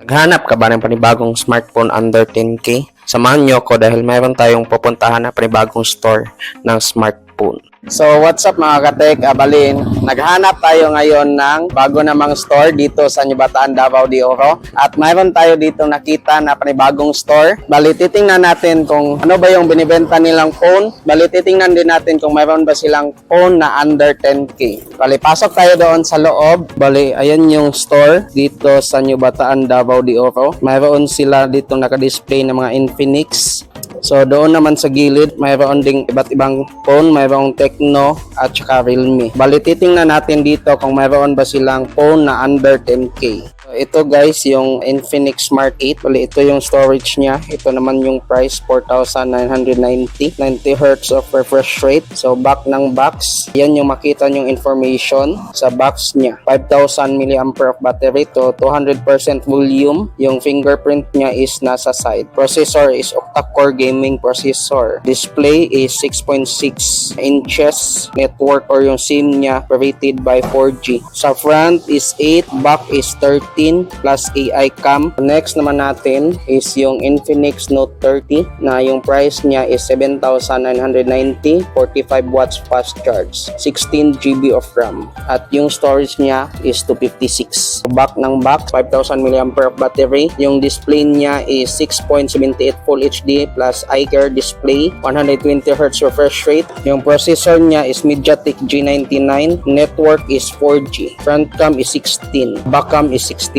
Naghanap ka ba ng panibagong smartphone under 10K? Samahan niyo ko dahil mayroon tayong pupuntahan na panibagong store ng smartphone. So what's up mga katek, Abalin? Naghanap tayo ngayon ng bago namang store dito sa New Bataan, Davao de Oro. At mayroon tayo dito nakita na panibagong store. Bali titingnan natin kung ano ba yung binibenta nilang phone. Bali titingnan din natin kung mayroon ba silang phone na under 10K. Bali pasok tayo doon sa loob. Bali ayan yung store dito sa New Bataan, Davao de Oro. Mayroon sila dito naka-display ng mga Infinix. So doon naman sa gilid, mayroon ding iba't ibang phone, mayroong Tecno at saka Realme. Bali titingnan natin dito kung mayroon ba silang phone na under 10K. So, ito guys, yung Infinix Smart 8. Bali ito yung storage niya. Ito naman yung price, 4,990. 90 Hz of refresh rate. So back ng box. Yan yung makita yung information sa box niya. 5,000 mAh of battery to 200% volume. Yung fingerprint niya is nasa side. Processor is octa-core gaming processor. Display is 6.6 inches. Network or yung SIM niya rated by 4G. Sa front is 8, back is 13 plus AI cam. Next naman natin is yung Infinix Note 30 na yung price niya is 7,990, 45 watts fast charge, 16 GB of RAM. At yung storage niya is 256. Back ng box, 5,000 mAh of battery. Yung display niya is 6.78 Full HD plus iCare display, 120 Hz refresh rate. Yung processor niya is MediaTek G99. Network is 4G. Front cam is 16. Back cam is 64.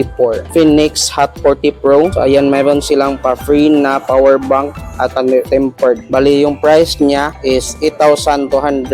Phoenix Hot 40 Pro. So ayan, mayroon silang pa-free na power bank at tempered. Bali yung price niya is 8,290.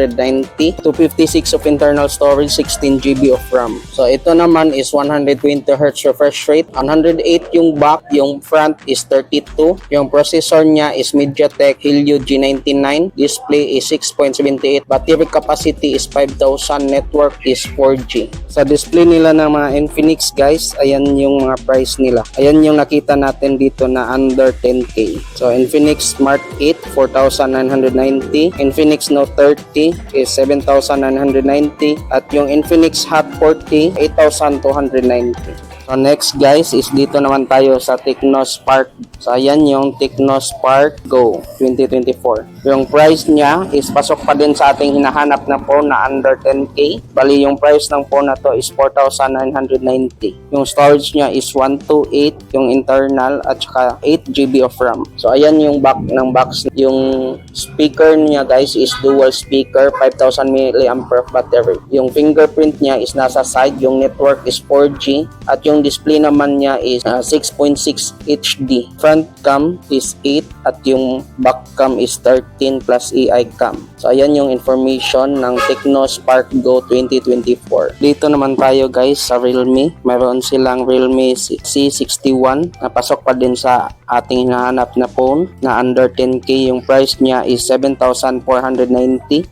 256 of internal storage, 16 GB of RAM. So ito naman is 120 Hz refresh rate. 108 yung back, yung front is 32. Yung processor niya is MediaTek Helio G99. Display is 6.78. Battery capacity is 5,000. Network is 4G. Sa display nila ng mga Infinix guys, ayan yung mga price nila. Ayan yung nakita natin dito na under 10K. So Infinix Smart 8, 4,990. Infinix Note 30 is 7,990. At yung Infinix Hot 40, 8,290. So next guys is dito naman tayo sa Tecno Spark. So ayan yung Tecno Spark Go 2024. Yung price niya is pasok pa din sa ating hinahanap na phone na under 10K. Bali yung price ng phone na to is 4,990. Yung storage niya is 128, yung internal at saka 8 GB of RAM. So ayan yung back ng box. Yung speaker niya guys is dual speaker, 5,000 mAh of battery. Yung fingerprint niya is nasa side, yung network is 4G at yung display naman niya is 6.6 HD. Front cam is 8 at yung back cam is 13 plus AI cam. So ayan yung information ng Tecno Spark Go 2024. Dito naman tayo guys sa Realme. Mayroon silang Realme C61 na pasok pa din sa ating hinahanap na phone na under 10K. Yung price niya is 7,490.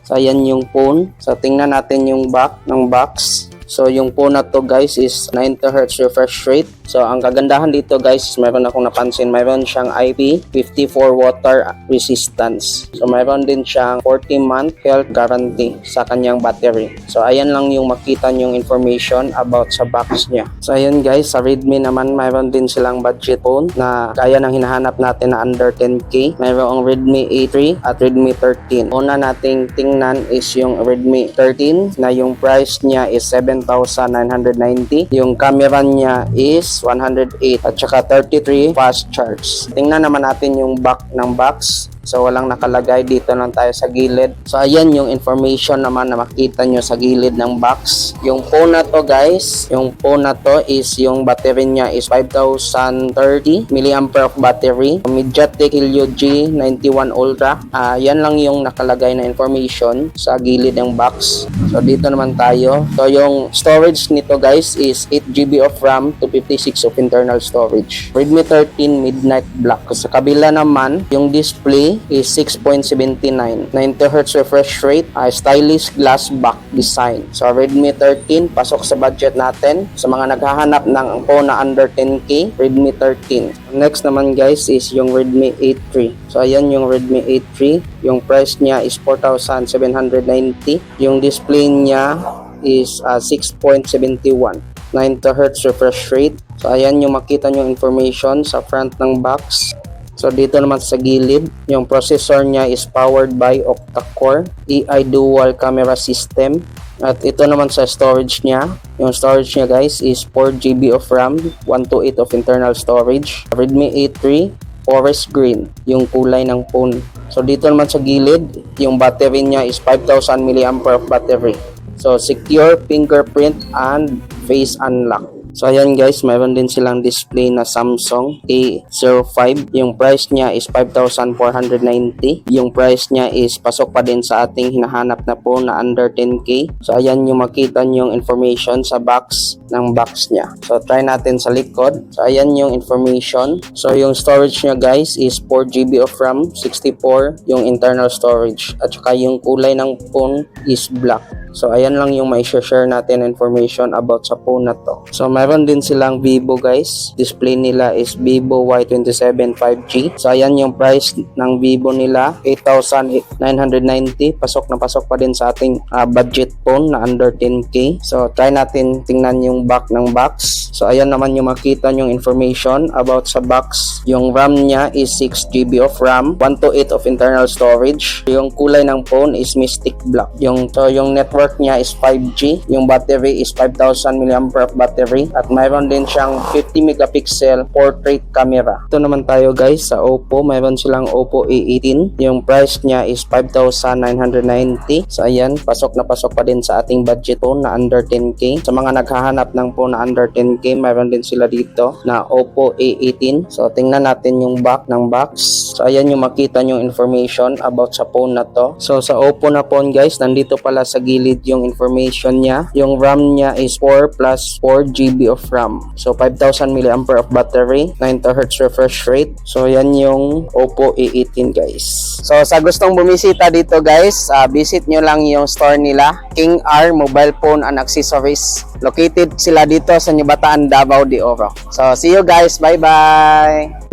So ayan yung phone. So tingnan natin yung back ng box. So yung phone na to guys is 90 Hz refresh rate. So ang kagandahan dito guys is mayroon akong napansin, mayroon siyang IP54 water resistance. So mayroon din siyang 40-month health guarantee sa kanyang battery. So ayan lang yung makita yung information about sa box niya. So ayan guys, sa Redmi naman mayroon din silang budget phone na kaya ng hinahanap natin na under 10K. Mayroong Redmi A3 at Redmi 13. Una nating tingnan is yung Redmi 13 na yung price niya is 7,990. Yung camera niya is 108 at saka 33 fast charge. Tingnan naman natin yung back ng box. So walang nakalagay, dito lang tayo sa gilid. So ayan yung information naman na makita nyo sa gilid ng box. Yung phone na to guys, yung phone na to is yung battery niya is 5,030 mAh of battery. MediaTek Helio G91 Ultra. Yan lang yung nakalagay na information sa gilid ng box. So dito naman tayo. So yung storage nito guys is 8 GB of RAM to 56 of internal storage. Redmi 13 Midnight Black. Sa kabila naman, yung display is 6.79, 90 Hz refresh rate, stylish glass back design. So Redmi 13 pasok sa budget natin. Sa mga naghahanap ng phone na under 10K, Redmi 13. Next naman guys is yung Redmi 8 III. So ayan yung Redmi 8 III. Yung price niya is 4,790. Yung display niya is 6.71. 90 Hz refresh rate. So ayan yung makita nyo information sa front ng box. So dito naman sa gilid, yung processor niya is powered by octa-core AI dual camera system. At ito naman sa storage niya, yung storage niya guys is 4GB of RAM, 128 of internal storage, Redmi A3 forest green yung kulay ng phone. So dito naman sa gilid, yung battery niya is 5000 mAh of battery. So secure fingerprint and face unlock. So ayan guys, mayroon din silang display na Samsung A05. Yung price niya is 5,490. Yung price niya is pasok pa din sa ating hinahanap na phone na under 10K. So ayan yung makita yung information sa box ng box niya. So try natin sa likod. So ayan yung information. So yung storage niya guys is 4GB of RAM, 64 yung internal storage. At saka yung kulay ng phone is black. So ayan lang yung mai-share natin information about sa phone na to. So mayroon din silang Vivo guys. Display nila is Vivo Y27 5G. So ayan yung price ng Vivo nila, 8,990. Pasok na pasok pa din sa ating budget phone na under 10K. So try natin tingnan yung back ng box. So ayan naman yung makita yung information about sa box. Yung RAM niya is 6GB of RAM, 128 of internal storage. Yung kulay ng phone is Mystic Black. Yung network niya is 5G. Yung battery is 5,000 mAh of battery. At mayroon din siyang 50 megapixel portrait camera. Ito naman tayo guys sa Oppo. Mayroon silang Oppo A18. Yung price niya is 5,990. So ayan, pasok na pasok pa din sa ating budget phone na under 10K. Sa mga naghahanap ng phone na under 10K, mayroon din sila dito na Oppo A18. So tingnan natin yung back ng box. So ayan yung makita yung information about sa phone na to. So sa Oppo na phone guys, nandito pala sa gilid yung information niya. Yung RAM niya is 4 plus 4GB of RAM. So 5,000 mAh of battery, 90 Hz refresh rate. So yan yung Oppo A18 guys. So sa gustong bumisita dito guys, visit nyo lang yung store nila, King R Mobile Phone and Accessories. Located sila dito sa New Bataan, Davao de Oro. So see you guys, bye bye.